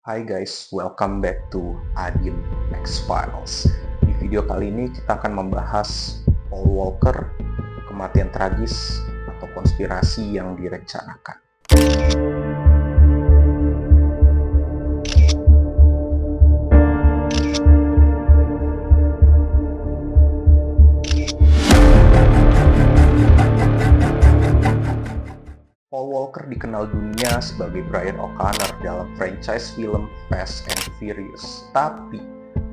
Hai guys, welcome back to Adin X Files. Di video kali ini kita akan membahas Paul Walker, kematian tragis atau konspirasi yang direncanakan. Paul Walker dikenal dunia sebagai Brian O'Connor dalam franchise film Fast and Furious. Tapi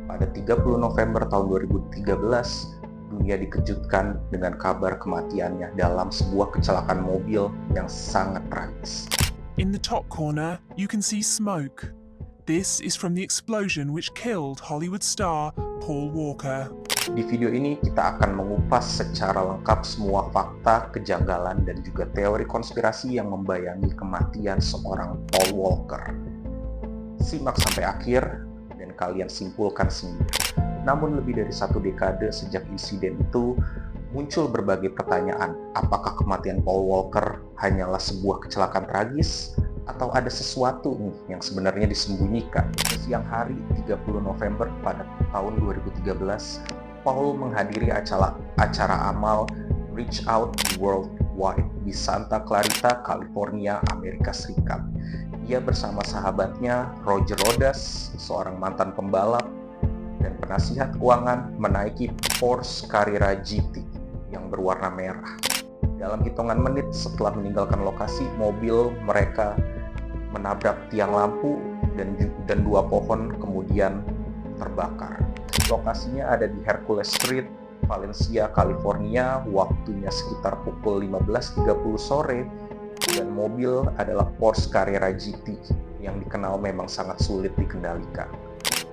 pada 30 November tahun 2013, dunia dikejutkan dengan kabar kematiannya dalam sebuah kecelakaan mobil yang sangat tragis. In the top corner, you can see smoke. This is from the explosion which killed Hollywood star Paul Walker. Di video ini kita akan mengupas secara lengkap semua fakta, kejanggalan, dan juga teori konspirasi yang membayangi kematian seorang Paul Walker. Simak sampai akhir dan kalian simpulkan sendiri. Namun lebih dari 1 dekade sejak insiden itu, muncul berbagai pertanyaan. Apakah kematian Paul Walker hanyalah sebuah kecelakaan tragis? Atau ada sesuatu nih yang sebenarnya disembunyikan? Siang hari 30 November pada tahun 2013, Paul menghadiri acara amal Reach Out Worldwide di Santa Clarita, California, Amerika Serikat. Ia bersama sahabatnya Roger Rodas, seorang mantan pembalap dan penasihat keuangan, menaiki Porsche Carrera GT yang berwarna merah. Dalam hitungan menit setelah meninggalkan lokasi, mobil mereka menabrak tiang lampu dan 2 pohon kemudian terbakar. Lokasinya ada di Hercules Street, Valencia, California, waktunya sekitar pukul 15.30 sore, dan mobil adalah Porsche Carrera GT yang dikenal memang sangat sulit dikendalikan.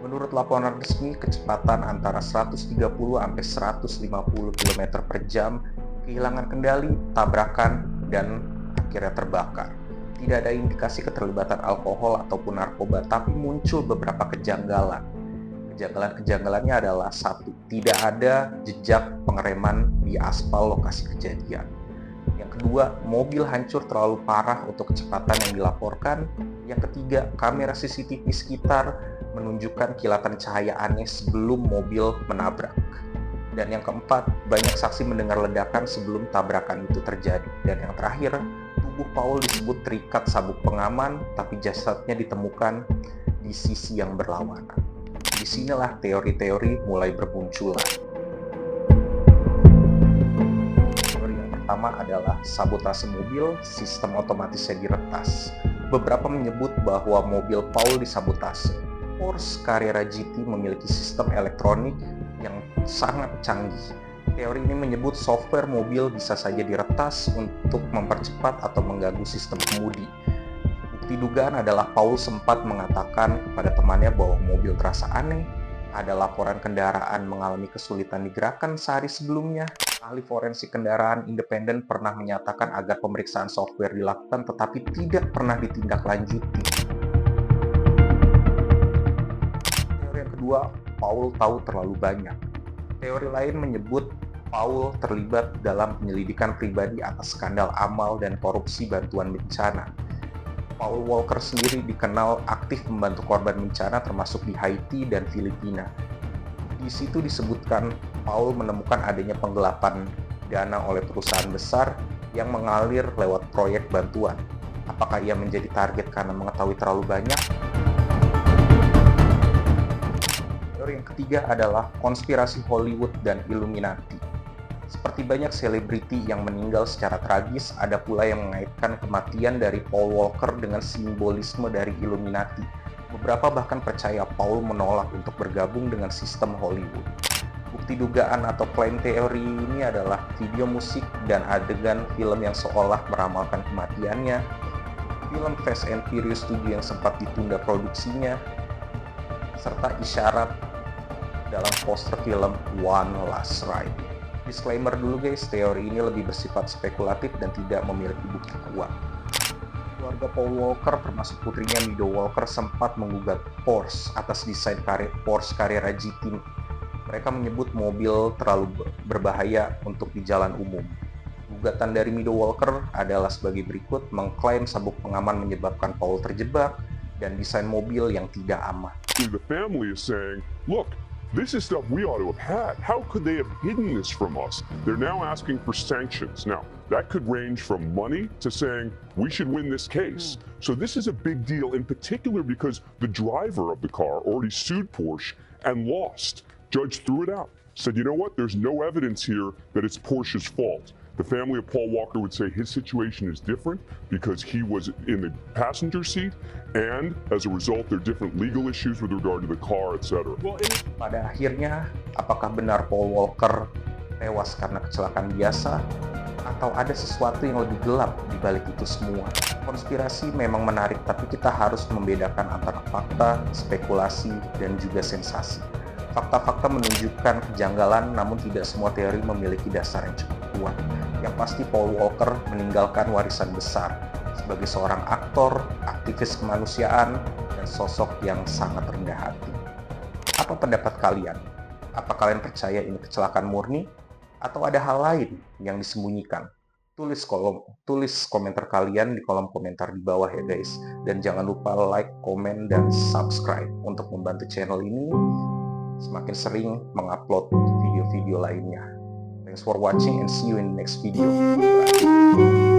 Menurut laporan resmi, kecepatan antara 130 sampai 150 km per jam, kehilangan kendali, tabrakan, dan akhirnya terbakar. Tidak ada indikasi keterlibatan alkohol ataupun narkoba, tapi muncul beberapa kejanggalan. Kejanggalannya adalah 1. Tidak ada jejak pengereman di aspal lokasi kejadian. Yang kedua, mobil hancur terlalu parah untuk kecepatan yang dilaporkan. Yang ketiga, kamera CCTV sekitar menunjukkan kilatan cahaya aneh sebelum mobil menabrak. Dan yang keempat, banyak saksi mendengar ledakan sebelum tabrakan itu terjadi. Dan yang terakhir, tubuh Paul disebut terikat sabuk pengaman, tapi jasadnya ditemukan di sisi yang berlawanan. Disinilah teori-teori mulai bermunculan. Teori yang pertama adalah sabotase mobil, sistem otomatisnya diretas. Beberapa menyebut bahwa mobil Paul disabotase. Porsche Carrera GT memiliki sistem elektronik yang sangat canggih. Teori ini menyebut software mobil bisa saja diretas untuk mempercepat atau mengganggu sistem kemudi. Bukti dugaan adalah Paul sempat mengatakan kepada temannya bahwa mobil terasa aneh, ada laporan kendaraan mengalami kesulitan digerakkan sehari sebelumnya. Ahli forensik kendaraan independen pernah menyatakan agar pemeriksaan software dilakukan tetapi tidak pernah ditindaklanjuti. Teori yang kedua, Paul tahu terlalu banyak. Teori lain menyebut Paul terlibat dalam penyelidikan pribadi atas skandal amal dan korupsi bantuan bencana. Paul Walker sendiri dikenal aktif membantu korban bencana termasuk di Haiti dan Filipina. Di situ disebutkan Paul menemukan adanya penggelapan dana oleh perusahaan besar yang mengalir lewat proyek bantuan. Apakah ia menjadi target karena mengetahui terlalu banyak? Teori yang ketiga adalah konspirasi Hollywood dan Illuminati. Seperti banyak selebriti yang meninggal secara tragis, ada pula yang mengaitkan kematian dari Paul Walker dengan simbolisme dari Illuminati. Beberapa bahkan percaya Paul menolak untuk bergabung dengan sistem Hollywood. Bukti dugaan atau klaim teori ini adalah video musik dan adegan film yang seolah meramalkan kematiannya, film Fast and Furious 7 yang sempat ditunda produksinya, serta isyarat dalam poster film One Last Ride. Disclaimer dulu guys, teori ini lebih bersifat spekulatif dan tidak memiliki bukti kuat. Keluarga Paul Walker termasuk putrinya Mido Walker sempat menggugat Porsche atas desain Porsche Carrera GT. Mereka menyebut mobil terlalu berbahaya untuk di jalan umum. Gugatan dari Mido Walker adalah sebagai berikut, mengklaim sabuk pengaman menyebabkan Paul terjebak dan desain mobil yang tidak aman. The family is saying, look, this is stuff we ought to have had. How could they have hidden this from us? They're now asking for sanctions. Now, that could range from money to saying we should win this case. So this is a big deal in particular because the driver of the car already sued Porsche and lost. Judge threw it out. Said, you know what? There's no evidence here that it's Porsche's fault. The family of Paul Walker would say his situation is different because he was in the passenger seat, and as a result, there are different legal issues with regard to the car, etc. Pada akhirnya, apakah benar Paul Walker tewas karena kecelakaan biasa, atau ada sesuatu yang lebih gelap di balik itu semua? Konspirasi memang menarik, tapi kita harus membedakan antara fakta, spekulasi, dan juga sensasi. Fakta-fakta menunjukkan kejanggalan, namun tidak semua teori memiliki dasar yang cukup kuat. Yang pasti Paul Walker meninggalkan warisan besar sebagai seorang aktor, aktivis kemanusiaan, dan sosok yang sangat rendah hati. Apa pendapat kalian? Apa kalian percaya ini kecelakaan murni? Atau ada hal lain yang disembunyikan? Tulis komentar kalian di kolom komentar di bawah ya guys. Dan jangan lupa like, komen, dan subscribe untuk membantu channel ini semakin sering mengupload video-video lainnya. Thanks for watching and see you in the next video. Bye.